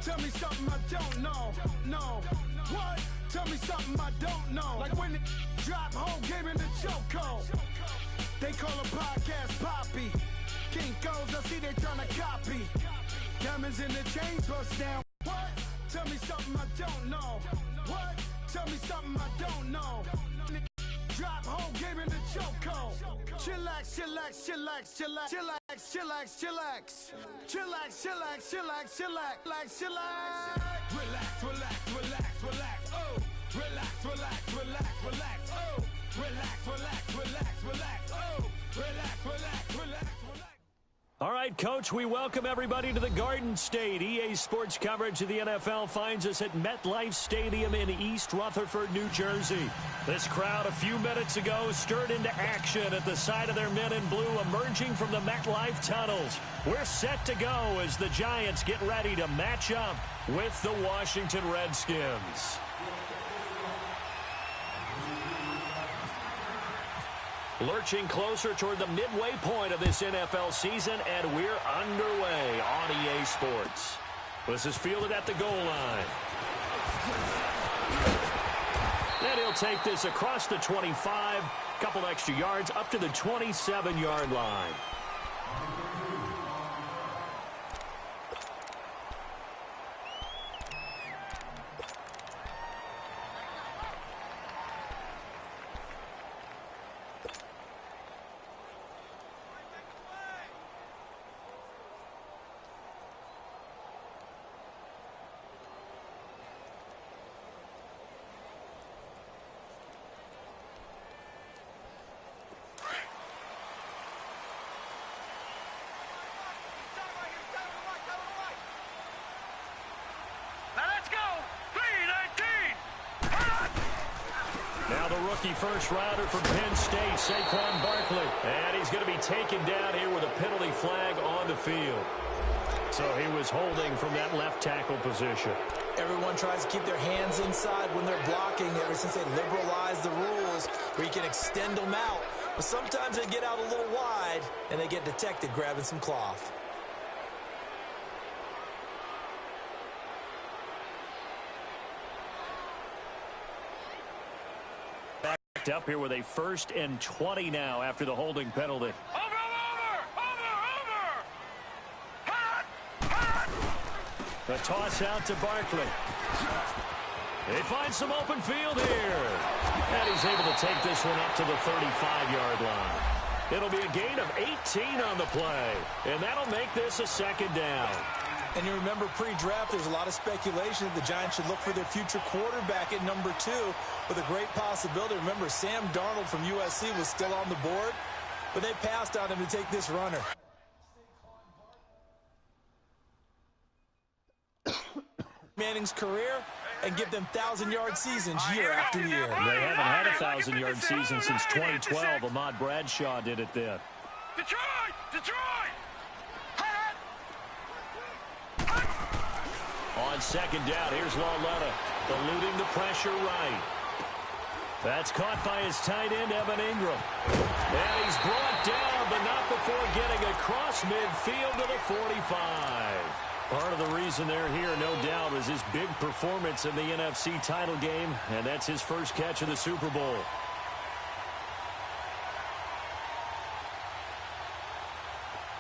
Tell me something I don't know. No. What? Tell me something I don't know. Like when it drop whole game in the chokehold. They call a podcast Papi. Kinkos, I see they tryna copy. Diamonds in the chains bust down. What? Tell me something I don't know. What? Tell me something I don't know. Drop whole game in the chokehold. Chillax, chillax, chillax, chillax, chillax, chillax, chillax. Chillax, chillax, chillax, chillax, chillax. Relax, relax, relax, relax. Oh, relax, relax, relax, relax. Oh, relax, relax, relax, relax. Oh, relax, relax, relax, relax. All right, Coach, we welcome everybody to the Garden State. EA Sports coverage of the NFL finds us at MetLife Stadium in East Rutherford, New Jersey. This crowd a few minutes ago stirred into action at the sight of their men in blue emerging from the MetLife tunnels. We're set to go as the Giants get ready to match up with the Washington Redskins. Lurching closer toward the midway point of this NFL season, and we're underway on EA Sports. This is fielded at the goal line. And he'll take this across the 25, couple extra yards up to the 27-yard line. Now the rookie first-rounder from Penn State, Saquon Barkley. And he's going to be taken down here with a penalty flag on the field. So he was holding from that left tackle position. Everyone tries to keep their hands inside when they're blocking ever since they liberalized the rules where you can extend them out. But sometimes they get out a little wide and they get detected grabbing some cloth. Up here with a 1st and 20 now after the holding penalty. The toss out to Barkley. They find some open field here. And he's able to take this one up to the 35-yard line. It'll be a gain of 18 on the play. And that'll make this a 2nd down. And you remember pre-draft, there's a lot of speculation that the Giants should look for their future quarterback at number 2 with a great possibility. Remember, Sam Darnold from USC was still on the board, but they passed on him to take this runner. Manning's career and give them 1,000-yard seasons year after year. They haven't had a 1,000-yard season since 2012. Ahmad Bradshaw did it then. Detroit! Detroit! On 2nd down, here's Lauletta, eluding the pressure right. That's caught by his tight end, Evan Ingram. And he's brought down, but not before getting across midfield to the 45. Part of the reason they're here, no doubt, is his big performance in the NFC title game, and that's his first catch of the Super Bowl.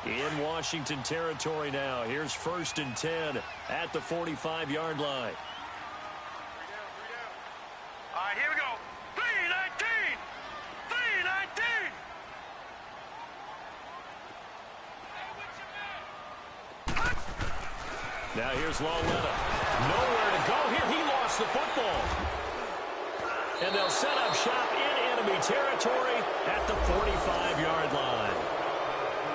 In Washington territory now. Here's 1st and 10 at the 45-yard line. All right, here we go. 3-19! 3-19! Now here's Lauletta. Nowhere to go here. He lost the football. And they'll set up shop in enemy territory at the 45-yard line.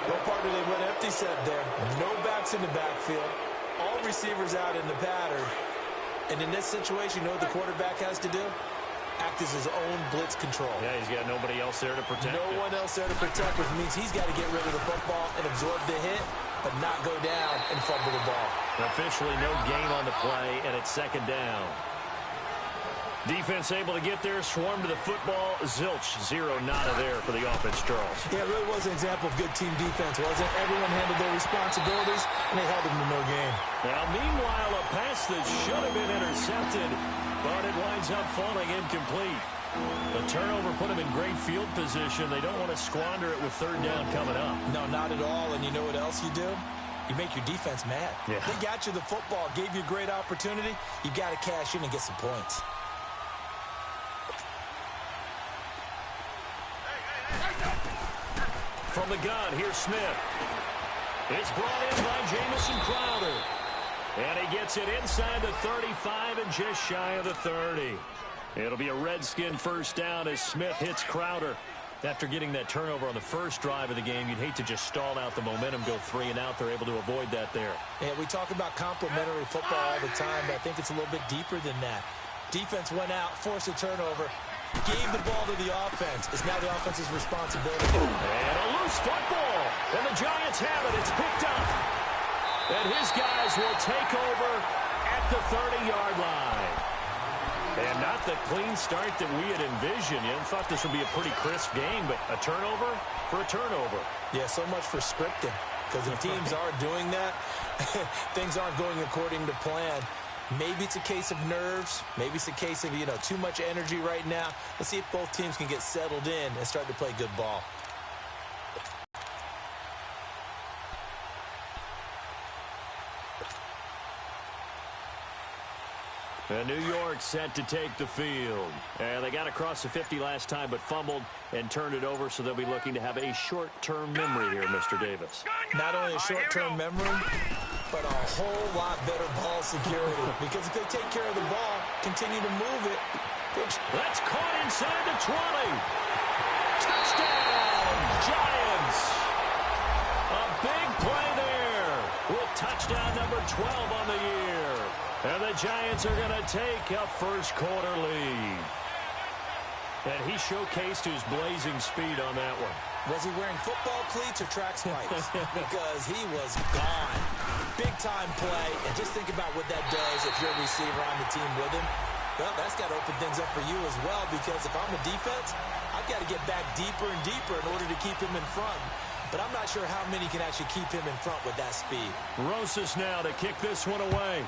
No partner, they went empty set there. No backs in the backfield. All receivers out in the pattern. And in this situation, you know what the quarterback has to do? Act as his own blitz control. Yeah, he's got nobody else there to protect No one else there to protect, which means he's got to get rid of the football and absorb the hit, but not go down and fumble the ball. Officially no gain on the play, and it's 2nd down. Defense able to get there, swarm to the football. Zilch, zero, nada there for the offense, Charles. Yeah, it really was an example of good team defense, wasn't it? Everyone handled their responsibilities, and they held them to no gain. Now, meanwhile, a pass pass that should have been intercepted, but it winds up falling incomplete. The turnover put them in great field position. They don't want to squander it with third down coming up. No, not at all. And you know what else you do? You make your defense mad. Yeah. They got you the football, gave you a great opportunity. You got to cash in and get some points. From the gun, here's Smith. It's brought in by Jamison Crowder. And he gets it inside the 35 and just shy of the 30. It'll be a Redskin first down as Smith hits Crowder. After getting that turnover on the first drive of the game, you'd hate to just stall out the momentum, go 3 and out. They're able to avoid that there. Yeah, we talk about complementary football all the time, but I think it's a little bit deeper than that. Defense went out, forced a turnover, gave the ball to the offense. It's now the offense's responsibility. And a loose football. And the Giants have it. It's picked up. And his guys will take over at the 30-yard line. And not the clean start that we had envisioned. You thought this would be a pretty crisp game, but a turnover for a turnover. Yeah, so much for scripting. Because if teams are doing that, things aren't going according to plan. Maybe it's a case of nerves. Maybe it's a case of, too much energy right now. Let's see if both teams can get settled in and start to play good ball. And New York set to take the field. And they got across the 50 last time, but fumbled and turned it over, so they'll be looking to have a short-term memory here, Mr. Davis. Not only a short-term memory, but a whole lot better ball security. Because if they take care of the ball, continue to move it. That's caught inside the 20. Touchdown, Giants. A big play there with touchdown number 12 on the year. And the Giants are going to take a first-quarter lead. And he showcased his blazing speed on that one. Was he wearing football cleats or track spikes? Because he was gone. Big-time play. And just think about what that does if you're a receiver on the team with him. Well, that's got to open things up for you as well, because if I'm a defense, I've got to get back deeper and deeper in order to keep him in front. But I'm not sure how many can actually keep him in front with that speed. Rosas now to kick this one away.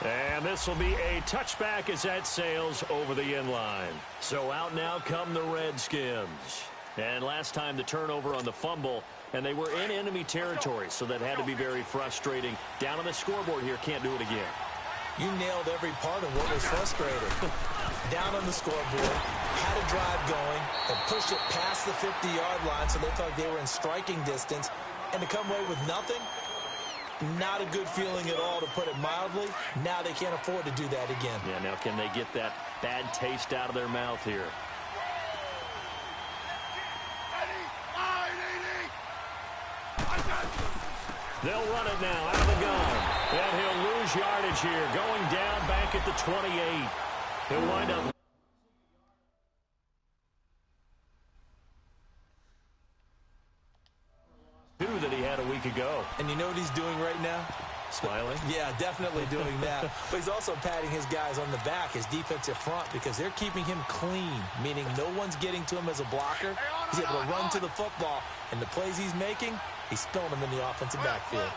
And this will be a touchback as that sails over the inline. So out now come the Redskins. And last time the turnover on the fumble, and they were in enemy territory, so that had to be very frustrating. Down on the scoreboard here, can't do it again. You nailed every part of what was frustrating. Down on the scoreboard, had a drive going, and pushed it past the 50-yard line, so they thought they were in striking distance, and to come away with nothing, not a good feeling at all, to put it mildly. Now they can't afford to do that again. Yeah, now can they get that bad taste out of their mouth here? They'll run it now out of the gun. And he'll lose yardage here. Going down back at the 28. He'll wind up. That he had a week ago. And you know what he's doing right now? Smiling? Yeah, definitely doing that. But he's also patting his guys on the back, his defensive front, because they're keeping him clean, meaning no one's getting to him as a blocker. He's able to run to the football, and the plays he's making, he's spilling them in the offensive backfield.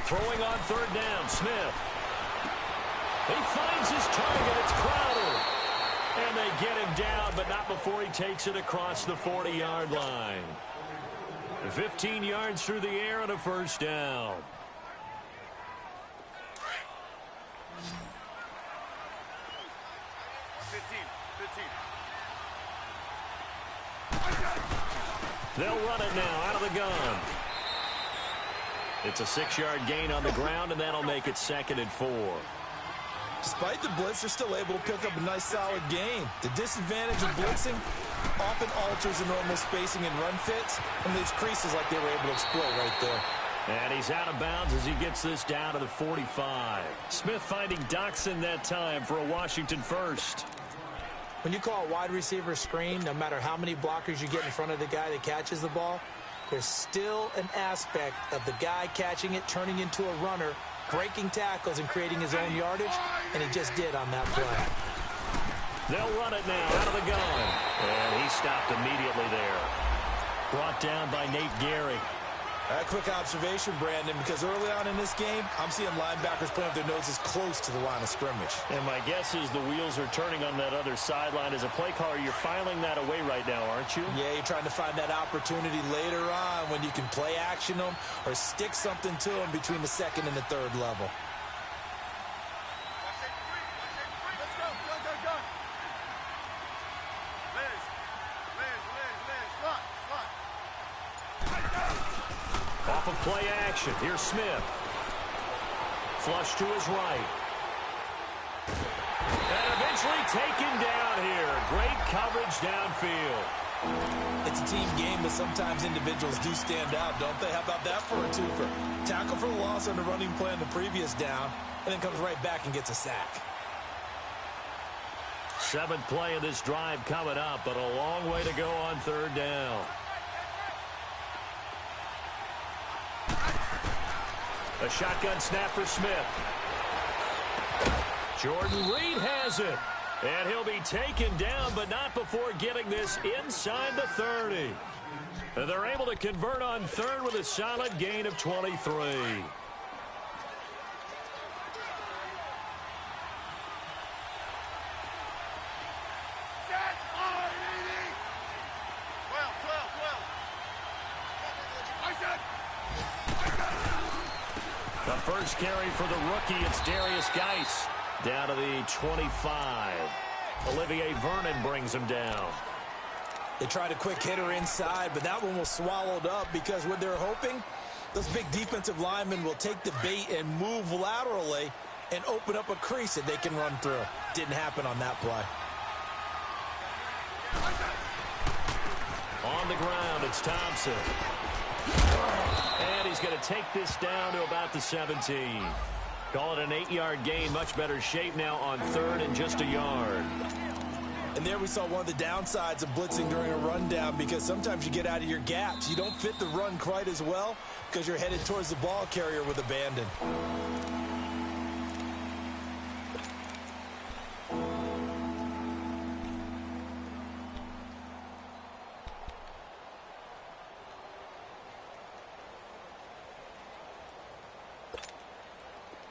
Throwing on third down, Smith. He finds his target. It's Crowder. And they get him down, but not before he takes it across the 40-yard line. 15 yards through the air and a first down. They'll run it now out of the gun. It's a 6-yard gain on the ground, and that'll make it 2nd and 4. Despite the blitz, they're still able to pick up a nice, solid gain. The disadvantage of blitzing often alters the normal spacing and run fits, and leaves creases like they were able to exploit right there. And he's out of bounds as he gets this down to the 45. Smith finding Doxson that time for a Washington first. When you call a wide receiver screen, no matter how many blockers you get in front of the guy that catches the ball, there's still an aspect of the guy catching it, turning into a runner, breaking tackles and creating his own yardage, and he just did on that play. They'll run it now out of the gun. And he stopped immediately there. brought down by Nate Gehrig. A quick observation, Brandon, because early on in this game, I'm seeing linebackers playing with their noses close to the line of scrimmage. And my guess is the wheels are turning on that other sideline. As a play caller, you're filing that away right now, aren't you? Yeah, you're trying to find that opportunity later on when you can play action them or stick something to them between the second and the third level. Off of play action. Here's Smith. Flush to his right. And eventually taken down here. Great coverage downfield. It's a team game, but sometimes individuals do stand out, don't they? How about that for a twofer? Tackle for the loss on the running play on the previous down, and then comes right back and gets a sack. 7th play of this drive coming up, but a long way to go on 3rd down. A shotgun snap for Smith. Jordan Reed has it. And he'll be taken down, but not before getting this inside the 30. And they're able to convert on 3rd with a solid gain of 23. The first carry for the rookie, it's Darius Geis. Down to the 25. Olivier Vernon brings him down. They tried a quick hitter inside, but that one was swallowed up because what they're hoping, those big defensive linemen will take the bait and move laterally and open up a crease that they can run through. Didn't happen on that play. On the ground, it's Thompson. And he's going to take this down to about the 17. Call it an 8-yard gain. Much better shape now on 3rd and just a yard. And there we saw one of the downsides of blitzing during a rundown, because sometimes you get out of your gaps. You don't fit the run quite as well because you're headed towards the ball carrier with abandon.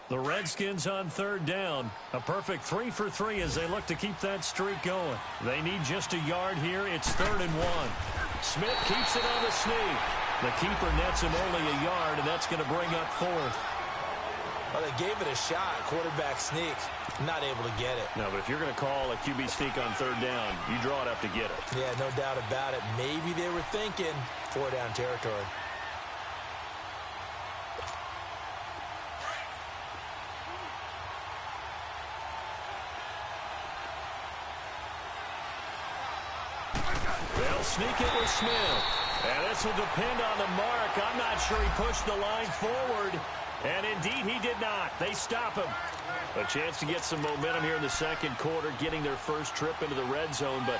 The Redskins on 3rd down. A perfect 3 for 3 as they look to keep that streak going. They need just a yard here. It's 3rd and 1. Smith keeps it on the sneak. The keeper nets him only a yard, and that's going to bring up 4th. Well, they gave it a shot. Quarterback sneak. Not able to get it. No, but if you're going to call a QB sneak on 3rd down, you draw it up to get it. Yeah, no doubt about it. Maybe they were thinking 4-down territory. They'll sneak it with Smith. And this will depend on the mark. I'm not sure he pushed the line forward. And indeed, he did not. They stop him. A chance to get some momentum here in the 2nd quarter, getting their first trip into the red zone, but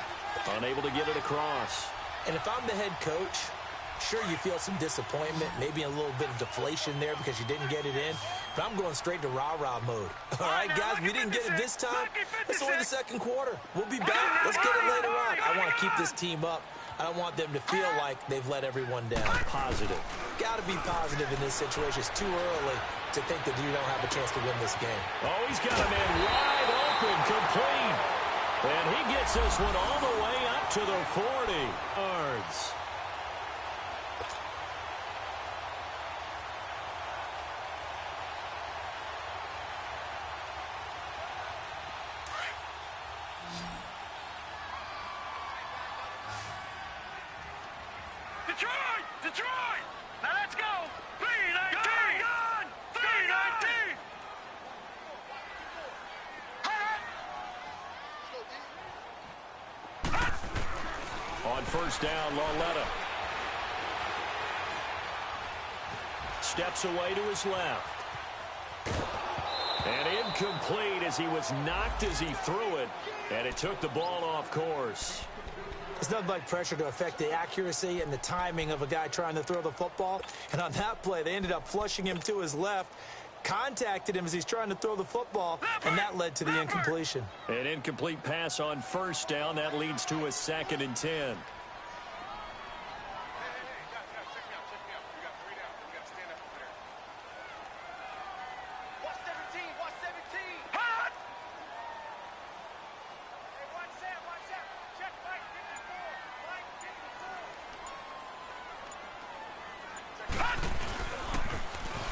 unable to get it across. And if I'm the head coach, sure, you feel some disappointment, maybe a little bit of deflation there because you didn't get it in. But I'm going straight to rah-rah mode. All right, guys, we didn't get it this time. It's only the 2nd quarter. We'll be back. Let's get it later on. I want to keep this team up. I don't want them to feel like they've let everyone down. Positive. Got to be positive in this situation. It's too early to think that you don't have a chance to win this game. Oh, he's got a man wide open, complete. And he gets this one all the way up to the 40 yards. Detroit! Now let's go! 319! Gun! 319! On 1st down, Lauletta steps away to his left. And incomplete as he was knocked as he threw it. And it took the ball off course. It's nothing like pressure to affect the accuracy and the timing of a guy trying to throw the football. And on that play, they ended up flushing him to his left, contacted him as he's trying to throw the football, and that led to the incompletion. An incomplete pass on 1st down. That leads to a 2nd and 10.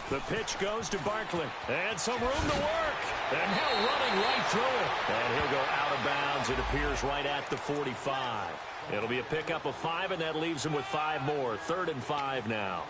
The pitch goes to Barkley. And some room to work. And now running right through it. And he'll go out of bounds. It appears right at the 45. It'll be a pickup of 5, and that leaves him with 5 more. 3rd and 5 now.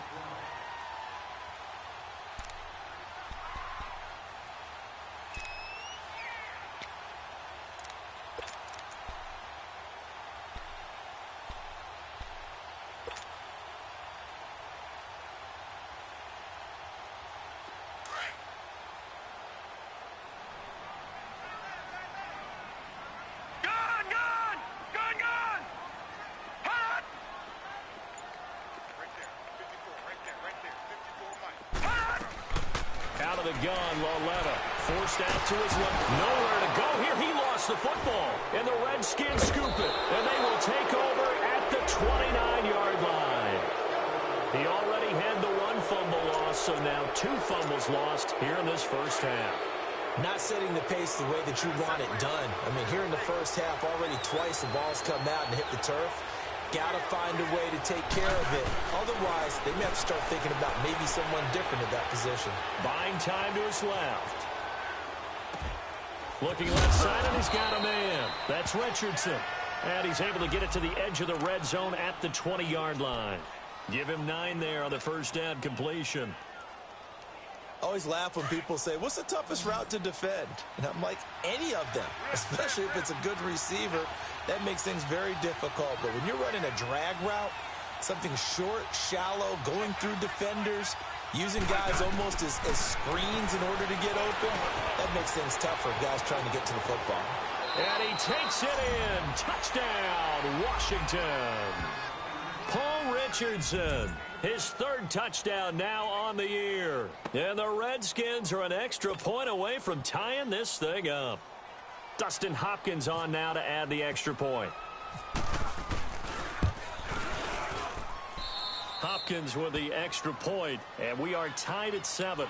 Out of the gun, Loletta forced out to his left. Nowhere to go here. He lost the football. And the Redskins scoop it. And they will take over at the 29-yard line. He already had the 1 fumble loss, so now 2 fumbles lost here in this first half. Not setting the pace the way that you want it done. I mean, here in the first half, already twice the ball's come out and hit the turf. Got to find a way to take care of it. Otherwise, they may have to start thinking about maybe someone different at that position. Buying time to his left. Looking left side, and he's got a man. That's Richardson. And he's able to get it to the edge of the red zone at the 20-yard line. Give him 9 there on the first down completion. I always laugh when people say, what's the toughest route to defend? And I'm like, any of them, especially if it's a good receiver. That makes things very difficult. But when you're running a drag route, something short, shallow, going through defenders, using guys almost as screens in order to get open, that makes things tough for guys trying to get to the football. And he takes it in. Touchdown, Washington. Paul Richardson, his 3rd touchdown now on the year. And the Redskins are an extra point away from tying this thing up. Dustin Hopkins on now to add the extra point. Hopkins with the extra point, and we are tied at 7.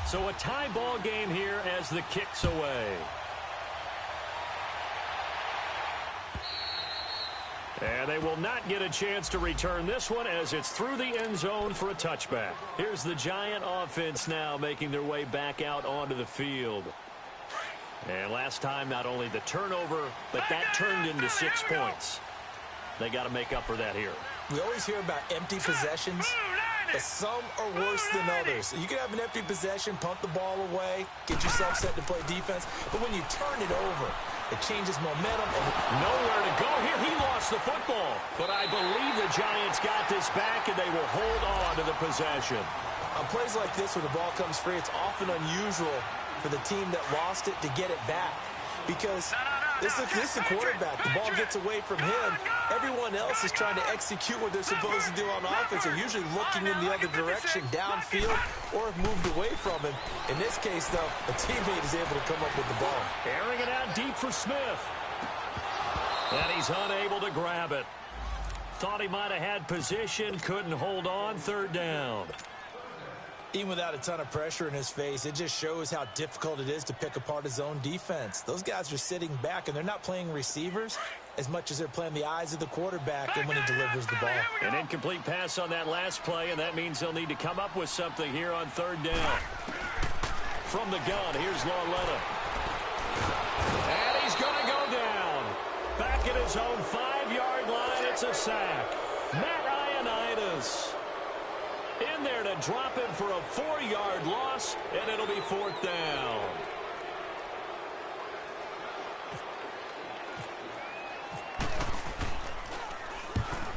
So a tie ball game here as the kick's away. And they will not get a chance to return this one as it's through the end zone for a touchback. Here's the Giant offense now making their way back out onto the field. And last time, not only the turnover, but that turned into 6 points. They got to make up for that here. We always hear about empty possessions, but some are worse than others. You can have an empty possession, punt the ball away, get yourself set to play defense, but when you turn it over, it changes momentum. And nowhere to go here. He lost the football, but I believe the Giants got this back, and they will hold on to the possession. On plays like this, when the ball comes free, it's often unusual for the team that lost it to get it back, because this is the quarterback. The ball gets away from him. Everyone else is trying to execute what they're supposed to do on offense. They're usually looking in the other direction, downfield, or have moved away from him. In this case, though, a teammate is able to come up with the ball. Airing it out deep for Smith. And he's unable to grab it. Thought he might have had position, couldn't hold on. 3rd down. Even without a ton of pressure in his face, it just shows how difficult it is to pick apart his own defense. Those guys are sitting back, and they're not playing receivers as much as they're playing the eyes of the quarterback and when he delivers the ball. An incomplete pass on that last play, and that means they'll need to come up with something here on 3rd down. From the gun, here's Loletta. And he's going to go down. Back at his own 5-yard line, it's a sack. Matt Ioannidis in there to drop him for a 4-yard loss, and it'll be 4th down.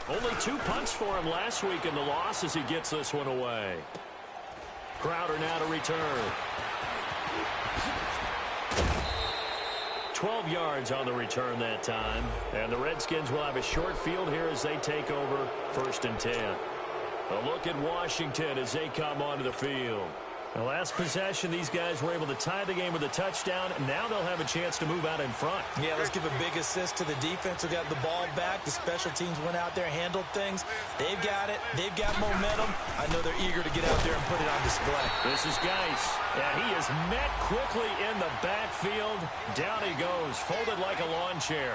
Only 2 punts for him last week in the loss as he gets this one away. Crowder now to return. 12 yards on the return that time. And the Redskins will have a short field here as they take over 1st and 10. A look at Washington as they come onto the field. The last possession, these guys were able to tie the game with a touchdown. Now they'll have a chance to move out in front. Yeah, let's give a big assist to the defense who got the ball back. The special teams went out there, handled things. They've got it. They've got momentum. I know they're eager to get out there and put it on display. This is Geis. And he is He's met quickly in the backfield. Down he goes, folded like a lawn chair.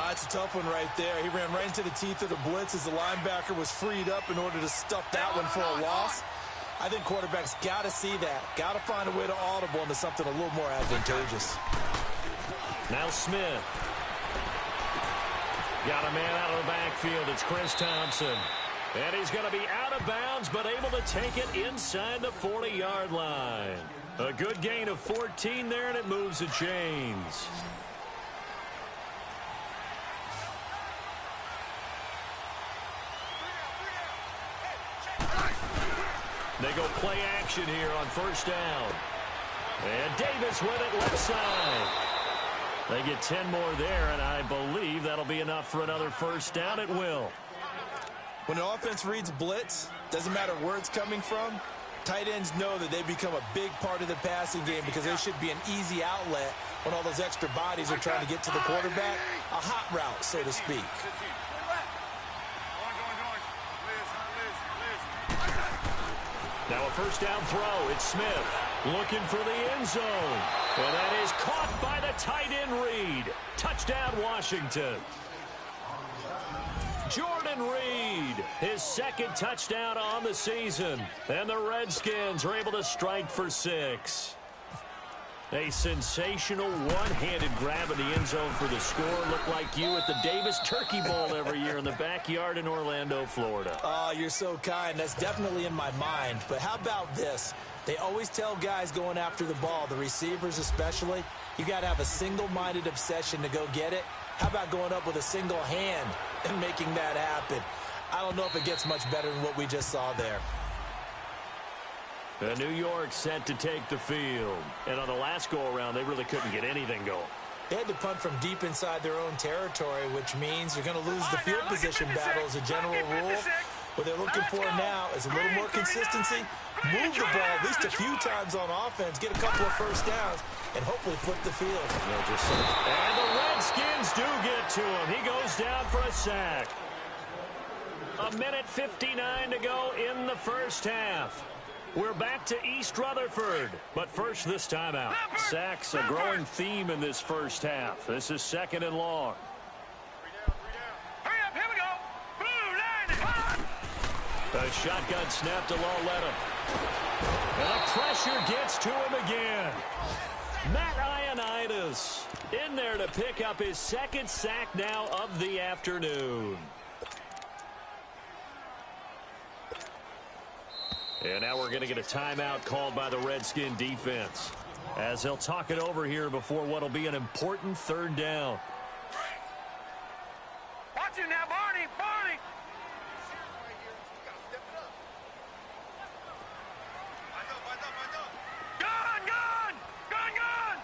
It's a tough one right there. He ran right into the teeth of the blitz as the linebacker was freed up in order to stuff that one for a loss. I think quarterbacks got to see that. Got to find a way to audible into something a little more advantageous. Now Smith. Got a man out of the backfield. It's Chris Thompson. And he's going to be out of bounds, but able to take it inside the 40-yard line. A good gain of 14 there, and it moves the chains. They go play action here on first down. And Davis with it left side. They get 10 more there, and I believe that'll be enough for another first down. It will. When an offense reads blitz, doesn't matter where it's coming from, tight ends know that they become a big part of the passing game because they should be an easy outlet when all those extra bodies are trying to get to the quarterback. A hot route, so to speak. Now a first down throw. It's Smith looking for the end zone. And that is caught by the tight end Reed. Touchdown, Washington. Jordan Reed, his second touchdown on the season. And the Redskins are able to strike for 6. A sensational one-handed grab in the end zone for the score. Looked like you at the Davis Turkey Bowl every year in the backyard in Orlando, Florida. Oh, you're so kind. That's definitely in my mind. But how about this? They always tell guys going after the ball, the receivers especially, you got to have a single-minded obsession to go get it. How about going up with a single hand and making that happen? I don't know if it gets much better than what we just saw there. New York set to take the field. And on the last go-around, they really couldn't get anything going. They had to punt from deep inside their own territory, which means you're going to lose the field position battle as a general rule. What they're looking for now is a little more consistency, move the ball at least a few times on offense, get a couple of first downs, and hopefully flip the field. And the Redskins do get to him. He goes down for a sack. 1:59 to go in the first half. We're back to East Rutherford, but first this timeout. Sacks a growing theme in this first half. This is second and long. Hurry up, here we go. Blue line. A shotgun snap to Lawletta. And the pressure gets to him again. Matt Ioannidis in there to pick up his second sack now of the afternoon. And now we're going to get a timeout called by the Redskin defense as they'll talk it over here before what will be an important third down. Watch it now, Barney. Barney. Gun, gun. Gun, gun.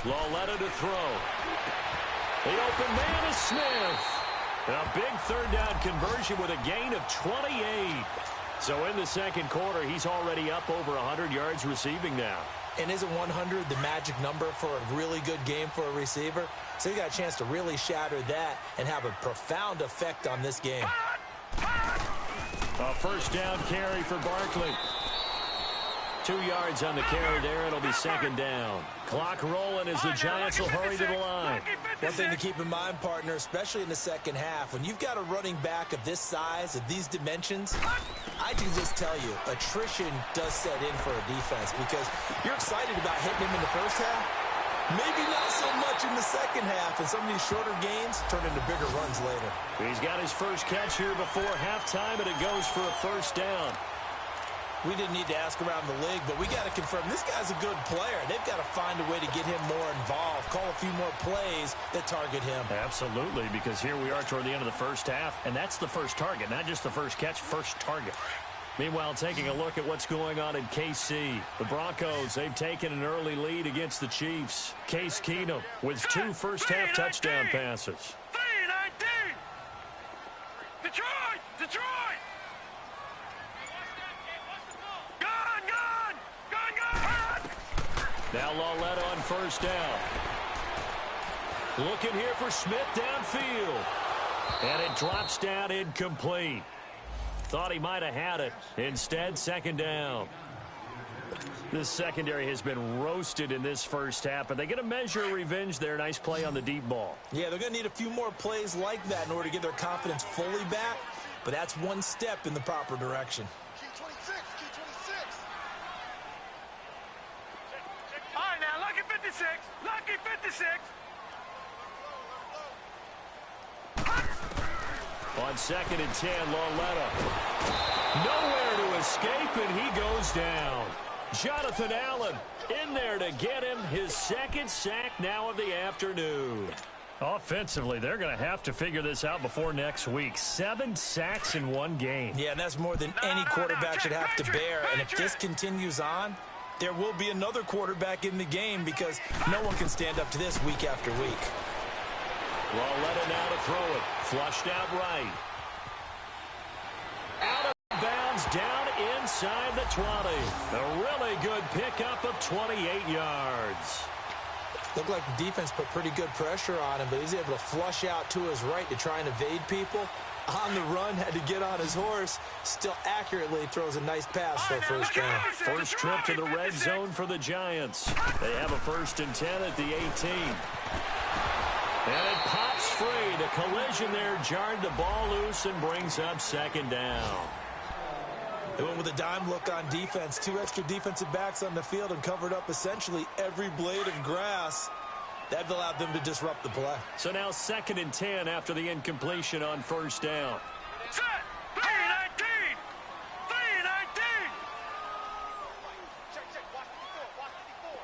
Lawletta to throw. The open man is Smith. A big third down conversion with a gain of 28. So in the second quarter, he's already up over 100 yards receiving now. And isn't 100 the magic number for a really good game for a receiver? So you got a chance to really shatter that and have a profound effect on this game. A first down carry for Barkley. 2 yards on the carry there. It'll be second down. Clock rolling as the Giants will hurry to the line. One thing to keep in mind, partner, especially in the second half, when you've got a running back of this size, of these dimensions, I can just tell you, attrition does set in for a defense because you're excited about hitting him in the first half. Maybe not so much in the second half, and some of these shorter gains turn into bigger runs later. He's got his first catch here before halftime, and it goes for a first down. We didn't need to ask around the league, but we got to confirm this guy's a good player. They've got to find a way to get him more involved, call a few more plays that target him. Absolutely, because here we are toward the end of the first half, and that's the first target, not just the first catch, first target. Meanwhile, taking a look at what's going on in KC. The Broncos, they've taken an early lead against the Chiefs. Case Keenum with 2 first-half touchdown passes. 3-19. Detroit! Detroit! Now Lawletta on first down. Looking here for Smith downfield. And it drops down incomplete. Thought he might have had it. Instead, second down. This secondary has been roasted in this first half, but they get a measure of revenge there. Nice play on the deep ball. Yeah, they're going to need a few more plays like that in order to get their confidence fully back, but that's one step in the proper direction. Key 26, key 26. All right, now, lucky 56, lucky 56. On 2nd and 10, Lauletta. Nowhere to escape, and he goes down. Jonathan Allen in there to get him his second sack now of the afternoon. Offensively, they're going to have to figure this out before next week. 7 sacks in one game. Yeah, and that's more than any quarterback should have to bear. And if this continues on, there will be another quarterback in the game because no one can stand up to this week after week. Lauletta now to throw it. Flushed out right. Out of bounds, down inside the 20. A really good pickup of 28 yards. Looked like the defense put pretty good pressure on him, but he's able to flush out to his right to try and evade people. On the run, had to get on his horse. Still accurately throws a nice pass for a first down. First trip to the red zone for the Giants. They have a 1st and 10 at the 18. And it pops free. The collision there jarred the ball loose and brings up second down. They went with a dime look on defense. 2 extra defensive backs on the field and covered up essentially every blade of grass. That allowed them to disrupt the play. So now 2nd and 10 after the incompletion on 1st down. Set, 319, 319. Check, watch the 4.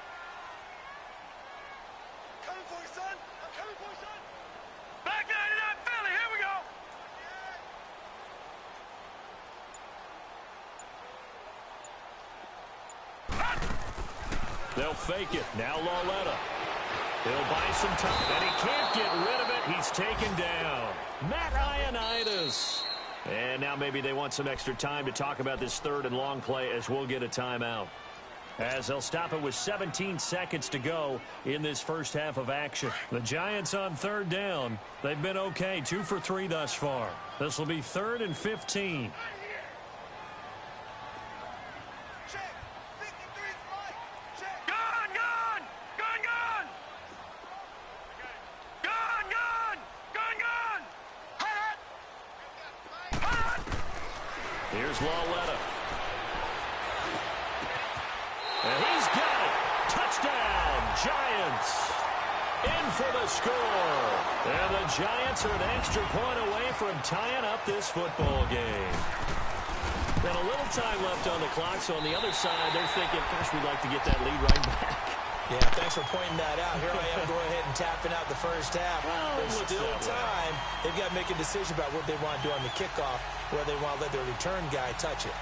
Coming for you, son. I'm coming for you, son. Back 99 Philly, here we go. They'll fake it. Now Lauletta. He'll buy some time, and he can't get rid of it. He's taken down. Matt Ioannidis. And now maybe they want some extra time to talk about this 3rd and long play as we'll get a timeout. As they'll stop it with 17 seconds to go in this first half of action. The Giants on 3rd down. They've been okay, 2 for 3 thus far. This will be 3rd and 15. Here's Lauletta. And he's got it. Touchdown, Giants. In for the score. And the Giants are an extra point away from tying up this football game. Got a little time left on the clock, so on the other side, they're thinking, gosh, we'd like to get that lead right back. Yeah, thanks for pointing that out. Here I am going ahead and tapping out the first half. Well, there's still time. They've got to make a decision about what they want to do on the kickoff, where they want to let their return guy touch it.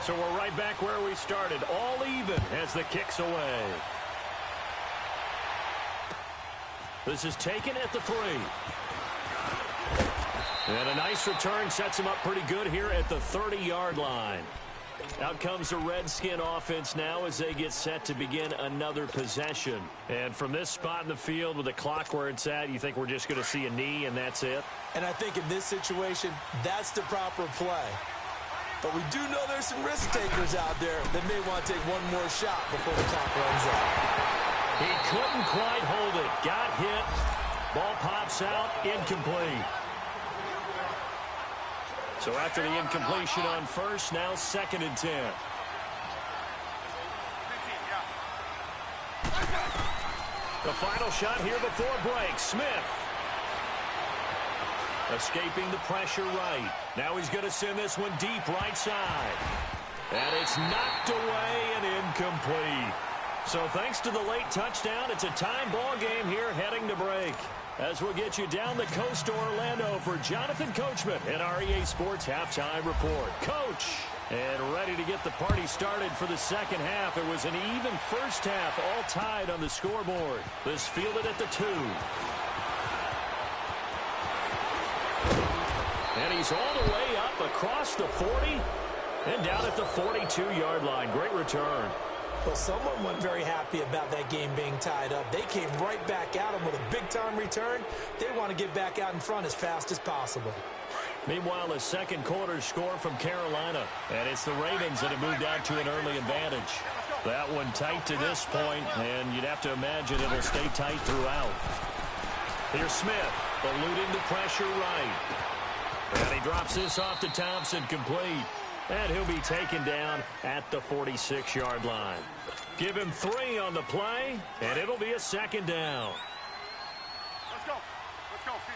So we're right back where we started, all even as the kick's away. This is taken at the 3. And a nice return sets him up pretty good here at the 30-yard line. Out comes the Redskin offense now as they get set to begin another possession. And from this spot in the field with the clock where it's at, you think we're just going to see a knee and that's it? And I think in this situation, that's the proper play. But we do know there's some risk takers out there that may want to take one more shot before the clock runs out. He couldn't quite hold it. Got hit. Ball pops out. Incomplete. So after the incompletion on 1st, now 2nd and 10. The final shot here before break. Smith. Escaping the pressure right. Now he's going to send this one deep right side. And it's knocked away and incomplete. So thanks to the late touchdown, it's a time ball game here heading to break. As we'll get you down the coast to Orlando for Jonathan Coachman and our EA Sports Halftime Report. Coach, and ready to get the party started for the second half. It was an even first half, all tied on the scoreboard. This fielded at the 2. And he's all the way up across the 40. And down at the 42-yard line. Great return. Well, someone wasn't very happy about that game being tied up. They came right back at him with a big-time return. They want to get back out in front as fast as possible. Meanwhile, a second quarter score from Carolina. And it's the Ravens that have moved out to an early advantage. That one tight to this point, and you'd have to imagine it'll stay tight throughout. Here's Smith, eluding the pressure right. And he drops this off to Thompson, complete. And he'll be taken down at the 46-yard line. Give him 3 on the play, and it'll be a second down. Let's go. Let's go, 15.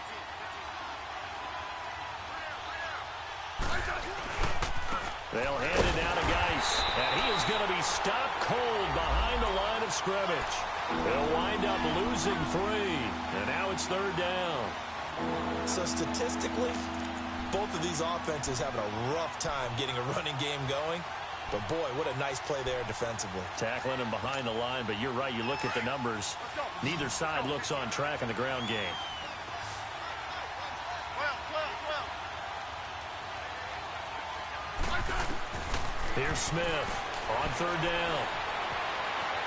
They'll hand it down to Geis, and he is going to be stopped cold behind the line of scrimmage. They'll wind up losing 3, and now it's third down. So statistically, both of these offenses having a rough time getting a running game going. But, boy, what a nice play there defensively. Tackling him behind the line, but you're right. You look at the numbers. Neither side looks on track in the ground game. Here's Smith on third down.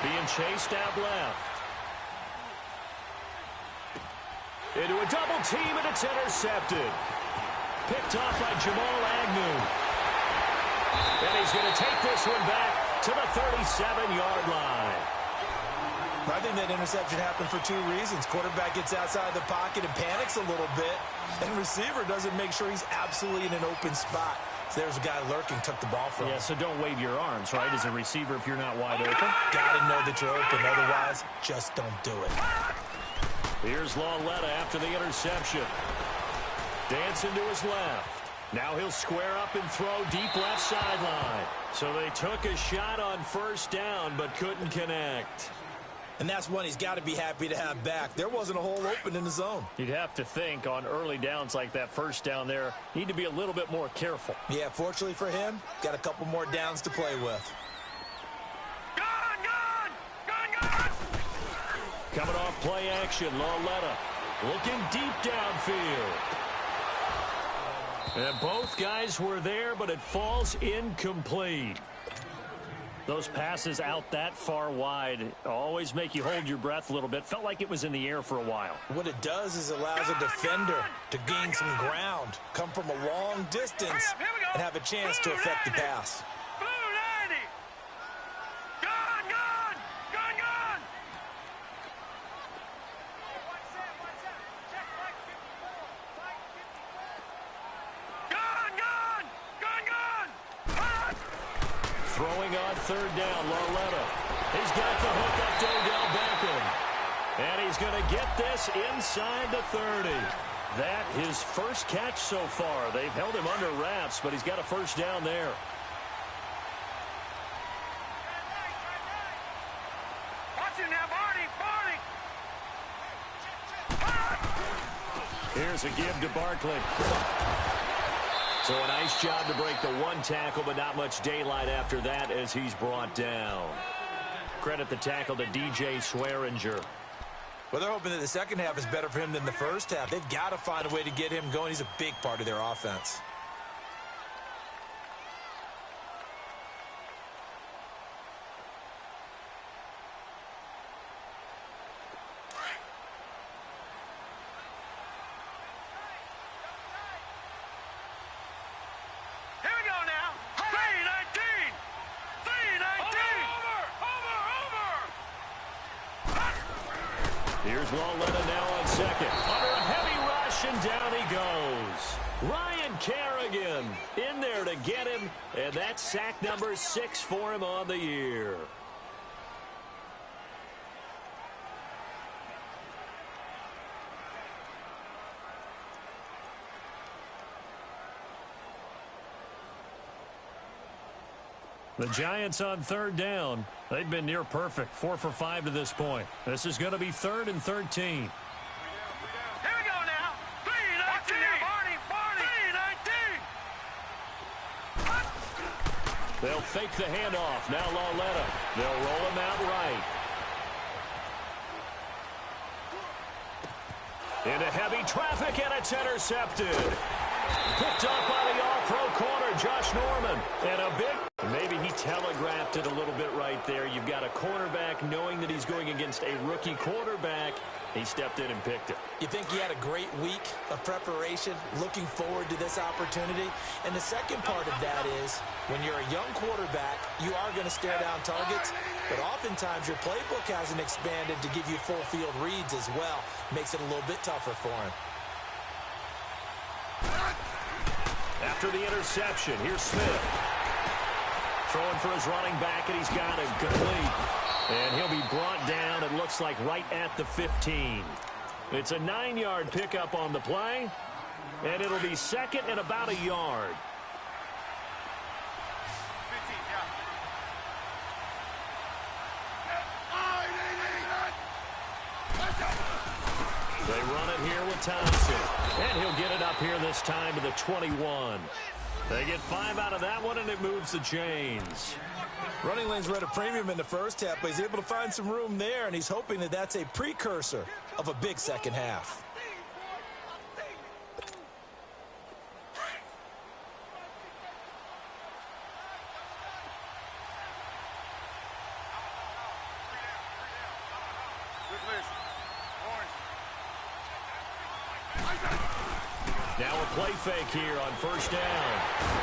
Being chased out left. Into a double team, and it's intercepted. Picked off by Jamal Agnew. And he's going to take this one back to the 37-yard line. I think that interception happened for 2 reasons. Quarterback gets outside the pocket and panics a little bit, and receiver doesn't make sure he's absolutely in an open spot. So there's a guy lurking, took the ball from him. Yeah, so don't wave your arms, right, as a receiver if you're not wide open. Got to know that you're open, otherwise just don't do it. Here's Lauletta after the interception. Dancing to his left. Now he'll square up and throw deep left sideline. So they took a shot on first down but couldn't connect. And that's one he's got to be happy to have back. There wasn't a hole open in the zone. You'd have to think on early downs like that first down there, need to be a little bit more careful. Yeah, fortunately for him, got a couple more downs to play with. Coming off play action, Lauletta looking deep downfield. And both guys were there, but it falls incomplete. Those passes out that far wide always make you hold your breath a little bit. Felt like it was in the air for a while. What it does is allows a defender to gain some ground, come from a long distance, and have a chance to affect the pass. Throwing on third down, Lauletta. He's got the hook up to Odell Beckham. And he's going to get this inside the 30. That his first catch so far. They've held him under wraps, but he's got a first down there. Watch it now, Barney. Here's a give to Barkley. So a nice job to break the one tackle, but not much daylight after that as he's brought down. Credit the tackle to DJ Swearinger. Well, they're hoping that the second half is better for him than the first half. They've got to find a way to get him going. He's a big part of their offense. Here's Lauletta now on second. Under a heavy rush, and down he goes. Ryan Kerrigan in there to get him, and that's sack number 6 for him on the year. The Giants on third down. They've been near perfect. 4 for 5 to this point. This is going to be 3rd and 13. Here we go now. 3-19. Barney. 3-19. They'll fake the handoff. Now Lauletta. They'll roll him out right. Into heavy traffic, and it's intercepted. Picked up by the all-pro corner, Josh Norman. And a big... Maybe he telegraphed it a little bit right there. You've got a cornerback knowing that he's going against a rookie quarterback. He stepped in and picked it. You think he had a great week of preparation, looking forward to this opportunity? And the second part of that is, when you're a young quarterback, you are going to stare down targets, but oftentimes your playbook hasn't expanded to give you full field reads as well. Makes it a little bit tougher for him. After the interception, here's Smith. Throwing for his running back, and he's got him complete. And he'll be brought down, it looks like, right at the 15. It's a 9-yard pickup on the play, and it'll be second and about a yard. They run it here with Thompson. And he'll get it up here this time to the 21. They get 5 out of that one, and it moves the chains. Running lanes were at a premium in the first half, but he's able to find some room there, and he's hoping that that's a precursor of a big second half. Now a play fake here on first down.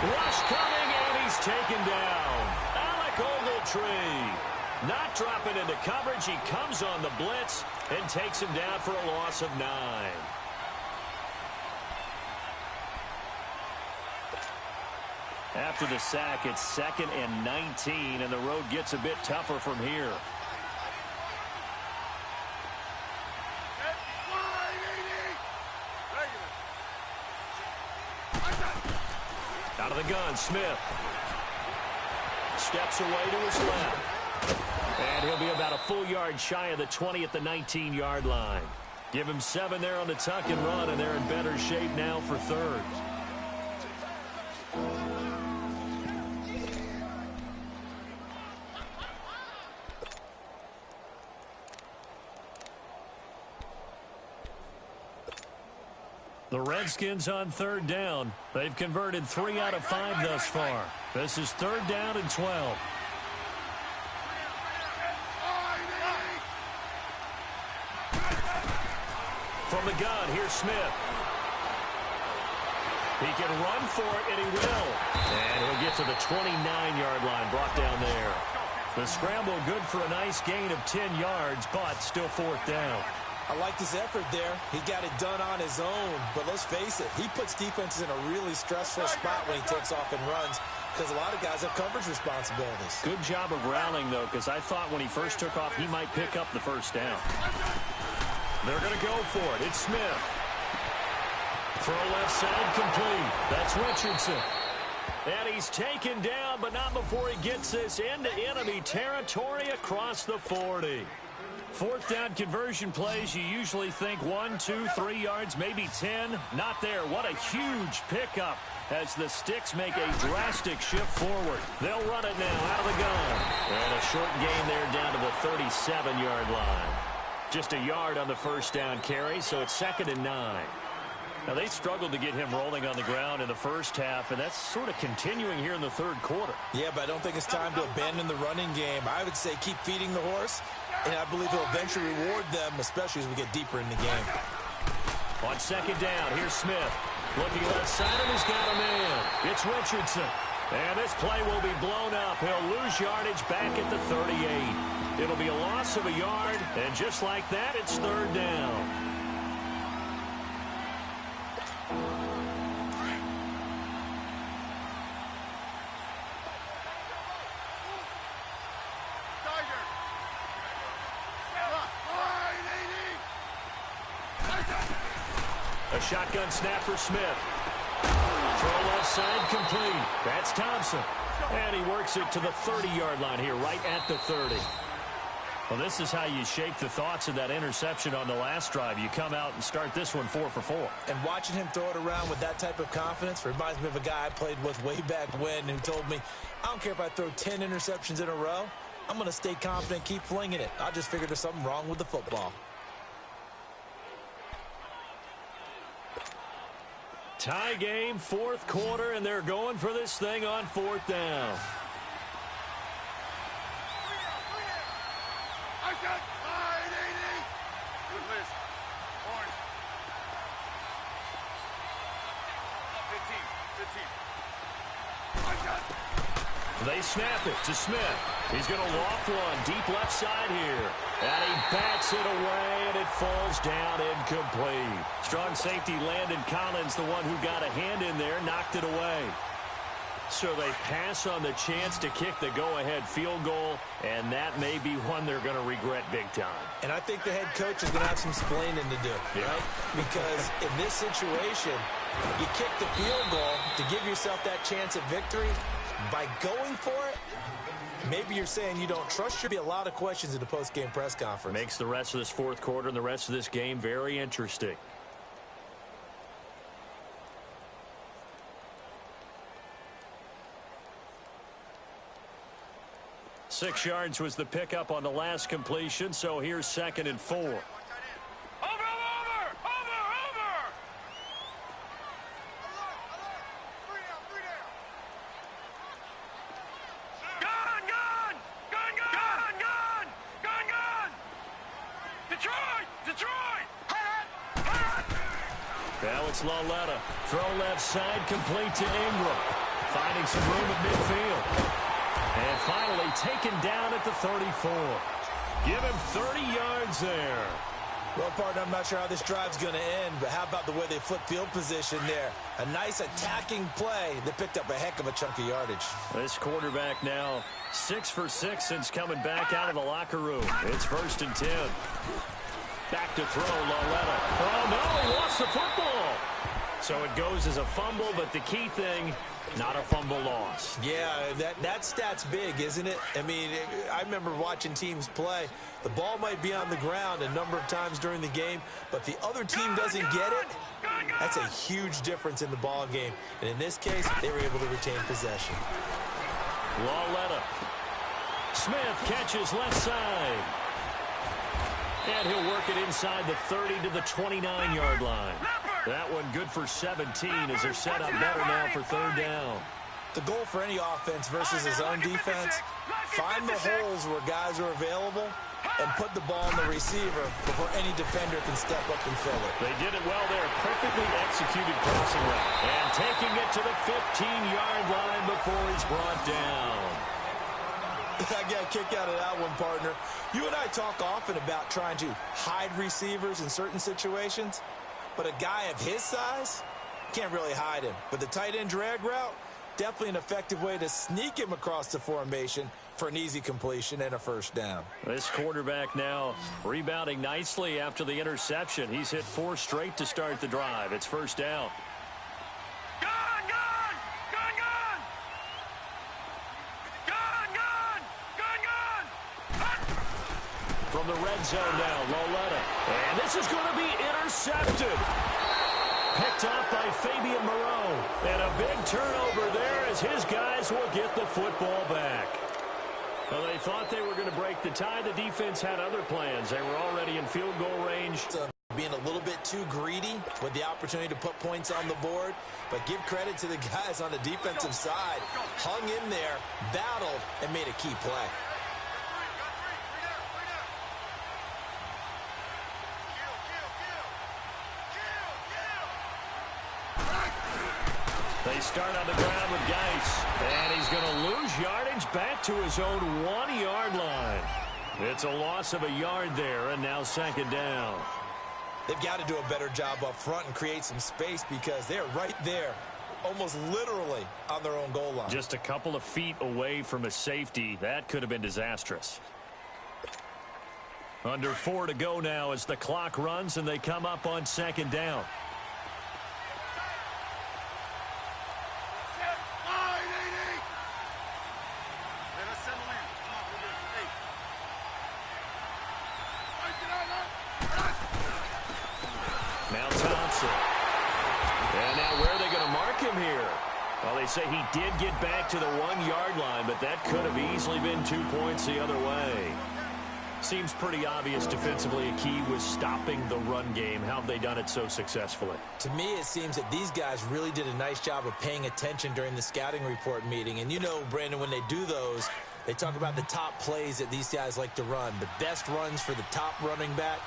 Rush coming, and he's taken down. Alec Ogletree not dropping into coverage. He comes on the blitz and takes him down for a loss of 9. After the sack, it's 2nd and 19, and the road gets a bit tougher from here. Out of the gun, Smith. Steps away to his left. And he'll be about a full yard shy of the 20 at the 19-yard line. Give him 7 there on the tuck and run, and they're in better shape now for third. The Redskins on third down. They've converted 3 out of 5 thus far. This is 3rd down and 12. From the gun, here's Smith. He can run for it, and he will. And he'll get to the 29-yard line, brought down there. The scramble good for a nice gain of 10 yards, but still 4th down. I like his effort there. He got it done on his own. But let's face it, he puts defenses in a really stressful spot when he takes off and runs, because a lot of guys have coverage responsibilities. Good job of rallying, though, because I thought when he first took off, he might pick up the first down. They're going to go for it. It's Smith. Throw left side complete. That's Richardson. And he's taken down, but not before he gets this into enemy territory across the 40. 4th down conversion plays, you usually think 1, 2, 3 yards, maybe 10. Not there. What a huge pickup as the Sticks make a drastic shift forward. They'll run it now out of the gun. And a short gain there down to the 37-yard line. Just a yard on the first down carry, so it's 2nd and 9. Now, they struggled to get him rolling on the ground in the first half, and that's sort of continuing here in the 3rd quarter. Yeah, but I don't think it's time to abandon the running game. I would say keep feeding the horse, and I believe he'll eventually reward them, especially as we get deeper in the game. On 2nd down, here's Smith. Looking left side, and he's got a man. It's Richardson. And this play will be blown up. He'll lose yardage back at the 38. It'll be a loss of a yard, and just like that, it's 3rd down. A shotgun snap for Smith. Throw left side complete. That's Thompson. And he works it to the 30-yard line here, right at the 30. Well, this is how you shake the thoughts of that interception on the last drive. You come out and start this one 4 for 4. And watching him throw it around with that type of confidence reminds me of a guy I played with way back when who told me, I don't care if I throw 10 interceptions in a row. I'm going to stay confident, keep flinging it. I just figured there's something wrong with the football. Tie game, fourth quarter, and they're going for this thing on fourth down. They snap it to Smith. He's going to loft one deep left side here. And he bats it away, and it falls down incomplete. Strong safety Landon Collins, the one who got a hand in there, knocked it away. So they pass on the chance to kick the go-ahead field goal, and that may be one they're going to regret big time. And I think the head coach is going to have some explaining to do, right? Because in this situation, you kick the field goal to give yourself that chance at victory. By going for it, maybe you're saying you don't trust. Should be a lot of questions in the post-game press conference. Makes the rest of this fourth quarter and the rest of this game very interesting. Six yards was the pickup on the last completion, so here's 2nd and 4. Now it's Laletta. Throw left side, complete to Ingram. Finding some room at midfield. And finally taken down at the 34. Give him 30 yards there. Well, partner, I'm not sure how this drive's going to end, but how about the way they flip field position there? A nice attacking play that picked up a heck of a chunk of yardage. This quarterback now 6 for 6 since coming back out of the locker room. It's 1st and 10. Back to throw, Laletta. Oh, no, he lost the football. So it goes as a fumble, but the key thing, not a fumble loss. Yeah, that stat's big, isn't it? I mean, I remember watching teams play. The ball might be on the ground a number of times during the game, but the other team doesn't get it. That's a huge difference in the ball game. And in this case, they were able to retain possession. Laletta. Smith catches left side. And he'll work it inside the 30 to the 29-yard line. That one good for 17 as they're set up better now for 3rd down. The goal for any offense versus his own defense, find the holes where guys are available and put the ball on the receiver before any defender can step up and fill it. They did it well there. Perfectly executed crossing route. And taking it to the 15-yard line before he's brought down. I got a kick out of that one, partner. You and I talk often about trying to hide receivers in certain situations, but a guy of his size can't really hide him. But the tight end drag route, definitely an effective way to sneak him across the formation for an easy completion and a 1st down. This quarterback now rebounding nicely after the interception. He's hit 4 straight to start the drive. It's 1st down. From the red zone now, Laletta. And this is going to be intercepted. Picked up by Fabian Moreau. And a big turnover there as his guys will get the football back. Well, they thought they were going to break the tie. The defense had other plans. They were already in field goal range. Being a little bit too greedy with the opportunity to put points on the board. But give credit to the guys on the defensive side. Hung in there, battled, and made a key play. They start on the ground with Geis. And he's going to lose yardage back to his own 1-yard line. It's a loss of a yard there, and now 2nd down. They've got to do a better job up front and create some space because they're right there, almost literally on their own goal line. Just a couple of feet away from a safety. That could have been disastrous. Under 4 to go now as the clock runs, and they come up on 2nd down. And now where are they going to mark him here? Well, they say he did get back to the 1-yard line, but that could have easily been 2 points the other way. Seems pretty obvious defensively. A key was stopping the run game. How have they done it so successfully? To me, it seems that these guys really did a nice job of paying attention during the scouting report meeting. And you know, Brandon, when they do those, they talk about the top plays that these guys like to run. The best runs for the top running back,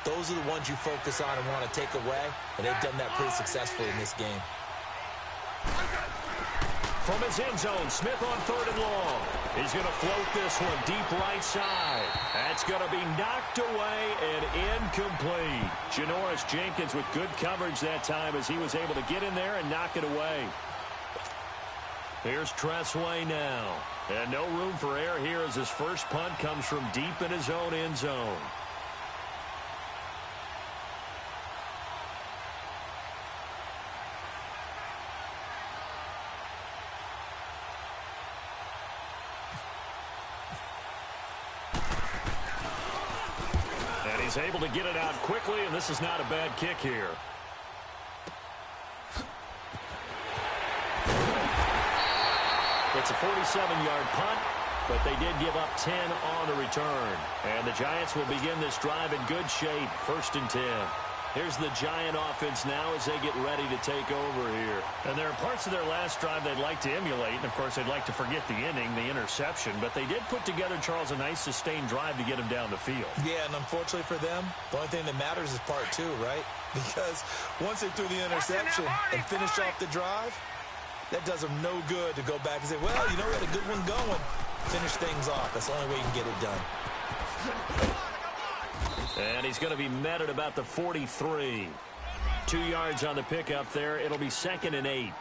those are the ones you focus on and want to take away. And they've done that pretty successfully in this game. From his end zone, Smith on 3rd and long. He's going to float this one deep right side. That's going to be knocked away and incomplete. Janoris Jenkins with good coverage that time as he was able to get in there and knock it away. Here's Tressway now. And no room for error here as his first punt comes from deep in his own end zone. He's able to get it out quickly, and this is not a bad kick here. It's a 47-yard punt, but they did give up 10 on the return. And the Giants will begin this drive in good shape, 1st and 10. Here's the Giant offense now as they get ready to take over here. And there are parts of their last drive they'd like to emulate. And, of course, they'd like to forget the inning, the interception. But they did put together, Charles, a nice sustained drive to get him down the field. Yeah, and unfortunately for them, the only thing that matters is part 2, right? Because once they threw the interception and finished off the drive, that does them no good to go back and say, well, you know, we had a good one going. Finish things off. That's the only way you can get it done. And he's going to be met at about the 43. 2 yards on the pickup there. It'll be 2nd and 8.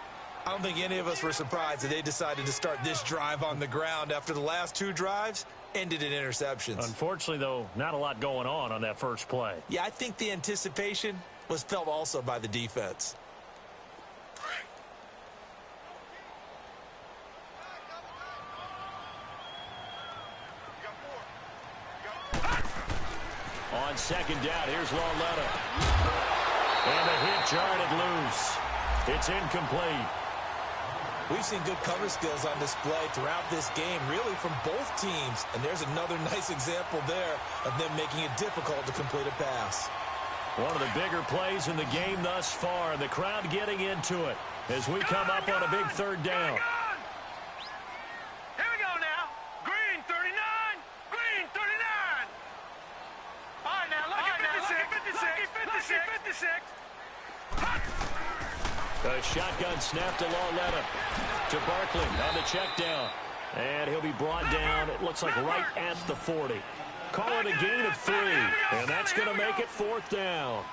I don't think any of us were surprised that they decided to start this drive on the ground after the last 2 drives ended in interceptions. Unfortunately, though, not a lot going on that first play. Yeah, I think the anticipation was felt also by the defense. On 2nd down, here's Lauletta. And a hit jarred it loose. It's incomplete. We've seen good cover skills on display throughout this game, really from both teams. And there's another nice example there of them making it difficult to complete a pass. One of the bigger plays in the game thus far, and the crowd getting into it as we come up on a big 3rd down. Here we go now. Green 39. Green 39. All right, now look at 56. The shotgun snap to Lauletta. To Barkley on the check down. And he'll be brought down, it looks like right at the 40. Call it a gain of 3. And that's going to make it 4th down.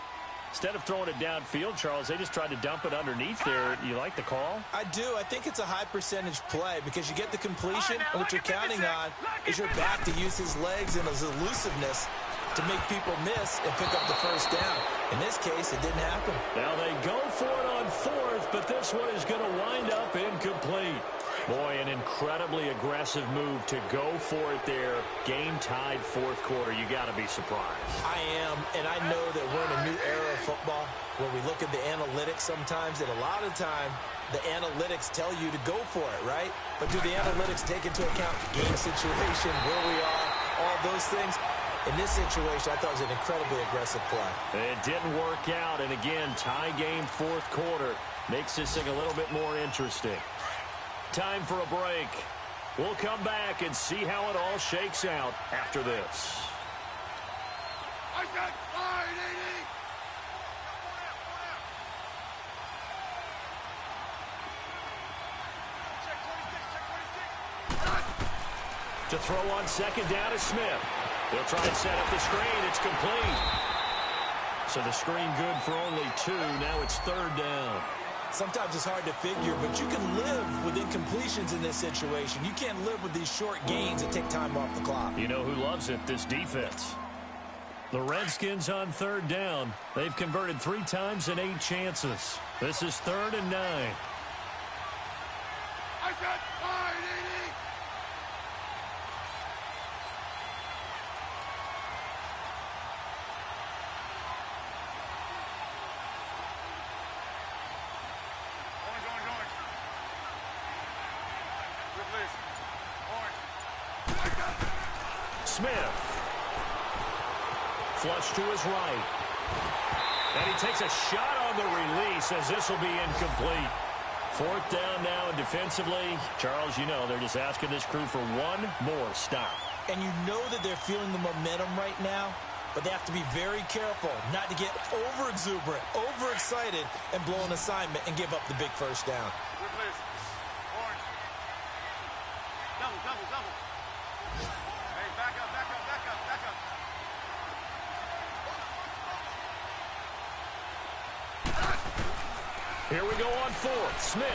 Instead of throwing it downfield, Charles, they just tried to dump it underneath there. You like the call? I do. I think it's a high percentage play because you get the completion, and what you're counting on is your back to use his legs and his elusiveness to make people miss and pick up the 1st down. In this case, it didn't happen. Now they go for it on 4th, but this one is going to wind up incomplete. Boy, an incredibly aggressive move to go for it there. Game tied 4th quarter. You got to be surprised. I am, and I know that we're in a new era of football where we look at the analytics sometimes, and a lot of time the analytics tell you to go for it, right? But do the analytics take into account game situation, where we are, all those things? In this situation, I thought it was an incredibly aggressive play. It didn't work out, and again, tie game 4th quarter makes this thing a little bit more interesting. Time for a break. We'll come back and see how it all shakes out after this. I said fine, 80. To throw on 2nd down is Smith. They'll try and set up the screen. It's complete. So the screen good for only 2. Now it's 3rd down. Sometimes it's hard to figure, but you can live with incompletions in this situation. You can't live with these short gains that take time off the clock. You know who loves it? This defense. The Redskins on 3rd down. They've converted 3 times in 8 chances. This is 3rd and 9. I said fine, 80. Smith. flush to his right. And he takes a shot on the release as this will be incomplete. Fourth down now, and defensively, Charles, you know, they're just asking this crew for one more stop. And you know that they're feeling the momentum right now, but they have to be very careful not to get over-exuberant, over-excited, and blow an assignment and give up the big first down. Double. Hey, back up. Here we go on fourth. Smith.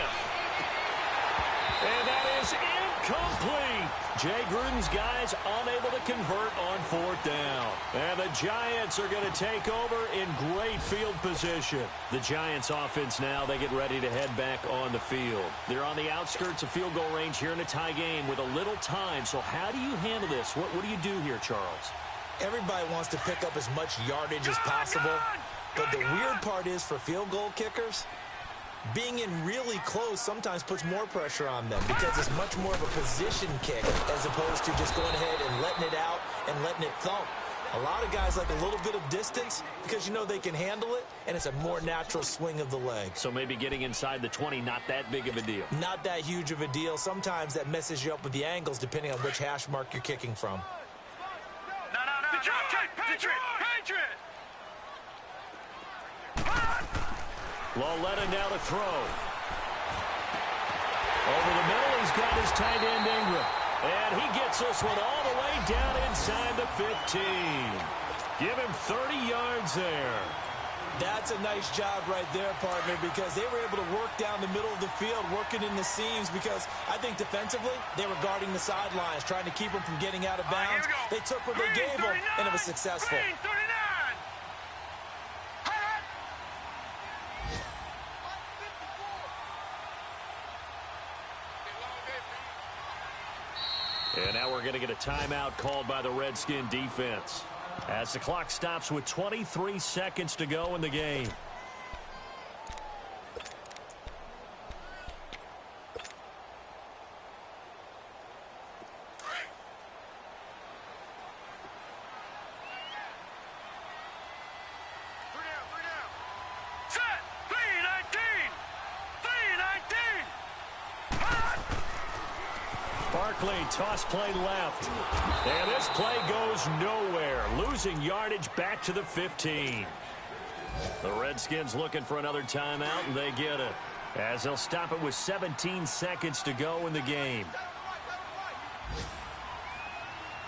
And that is incomplete. Jay Gruden's guys unable to convert on fourth down. And the Giants are going to take over in great field position. The Giants offense now, they get ready to head back on the field. They're on the outskirts of field goal range here in a tie game with a little time. So how do you handle this? What do you do here, Charles? Everybody wants to pick up as much yardage as possible. But the weird part is for field goal kickers, being in really close sometimes puts more pressure on them because it's much more of a position kick as opposed to just going ahead and letting it out and letting it thump. A lot of guys like a little bit of distance because you know they can handle it, and it's a more natural swing of the leg. So maybe getting inside the 20, not that big of a deal. Not that huge of a deal. Sometimes that messes you up with the angles depending on which hash mark you're kicking from. No. Patriot! Lauletta now to throw. Over the middle, he's got his tight end Ingram. And he gets this one all the way down inside the 15. Give him 30 yards there. That's a nice job right there, partner, because they were able to work down the middle of the field, working in the seams, because I think defensively, they were guarding the sidelines, trying to keep them from getting out of bounds. They took what they gave them, and it was successful. And now we're going to get a timeout called by the Redskin defense as the clock stops with 23 seconds to go in the game. Toss play left. And this play goes nowhere. Losing yardage back to the 15. The Redskins looking for another timeout, and they get it. As they'll stop it with 17 seconds to go in the game.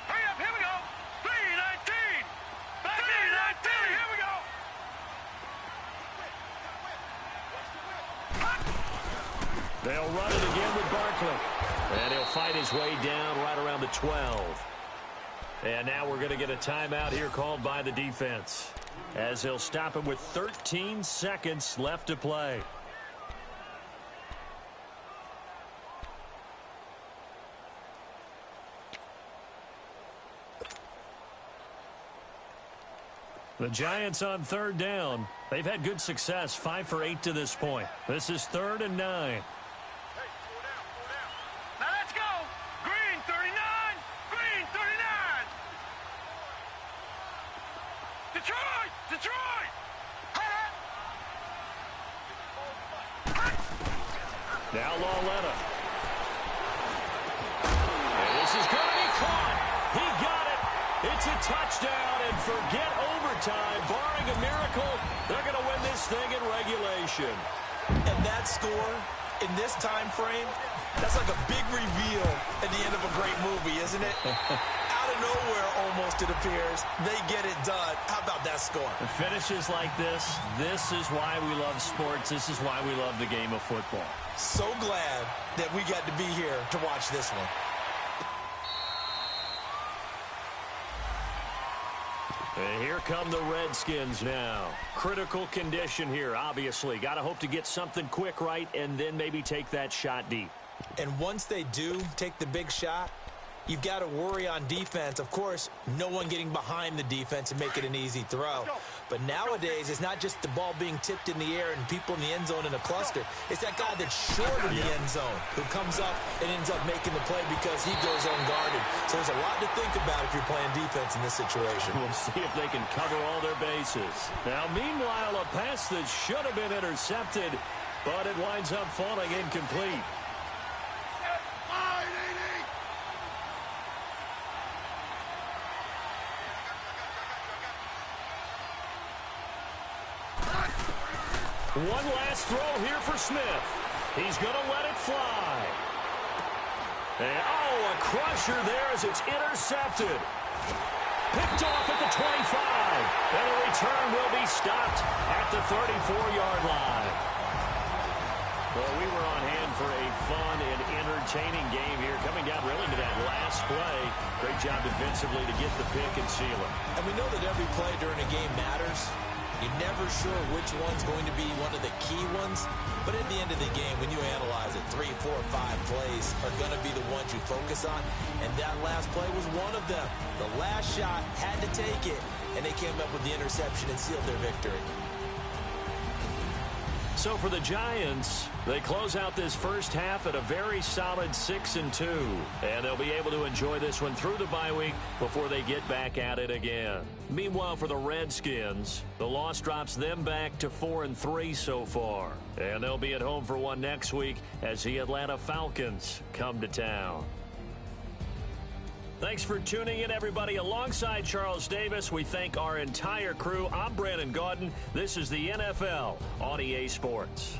Hurry up, here we go. 3-19. 3-19, here we go. They'll run it again with Barkley. And he'll fight his way down right around the 12. And now we're going to get a timeout here called by the defense, as they'll stop it with 13 seconds left to play. The Giants on third down. They've had good success, 5 for 8 to this point. This is 3rd and 9. Now Lauletta. And this is going to be caught. He got it. It's a touchdown, and forget overtime. Barring a miracle, they're going to win this thing in regulation. And that score in this time frame, that's like a big reveal at the end of a great movie, isn't it? Out of nowhere, almost, it appears. They get it done. How about that score? The finishes like this is why we love sports. This is why we love the game of football. So glad that we got to be here to watch this one. And here come the Redskins now. Critical condition here, obviously. Got to hope to get something quick right and then maybe take that shot deep. And once they do take the big shot, You've got to worry on defense. Of course, no one getting behind the defense and make it an easy throw. But nowadays, it's not just the ball being tipped in the air and people in the end zone in a cluster. It's that guy that's short of the end zone who comes up and ends up making the play because he goes unguarded. So there's a lot to think about if you're playing defense in this situation. We'll see if they can cover all their bases. Now, meanwhile, a pass that should have been intercepted, but it winds up falling incomplete. One last throw here for Smith. He's going to let it fly. And, a crusher there as it's intercepted. Picked off at the 25. And the return will be stopped at the 34-yard line. Well, we were on hand for a fun and entertaining game here, coming down really to that last play. Great job defensively to get the pick and seal it. And we know that every play during a game matters. You're never sure which one's going to be one of the key ones. But at the end of the game, when you analyze it, 3, 4, 5 plays are going to be the ones you focus on. And that last play was one of them. The last shot had to take it, and they came up with the interception and sealed their victory. So for the Giants, they close out this first half at a very solid 6-2. And they'll be able to enjoy this one through the bye week before they get back at it again. Meanwhile, for the Redskins, the loss drops them back to 4-3 so far. And they'll be at home for one next week as the Atlanta Falcons come to town. Thanks for tuning in, everybody. Alongside Charles Davis, we thank our entire crew. I'm Brandon Gaudin. This is the NFL on EA Sports.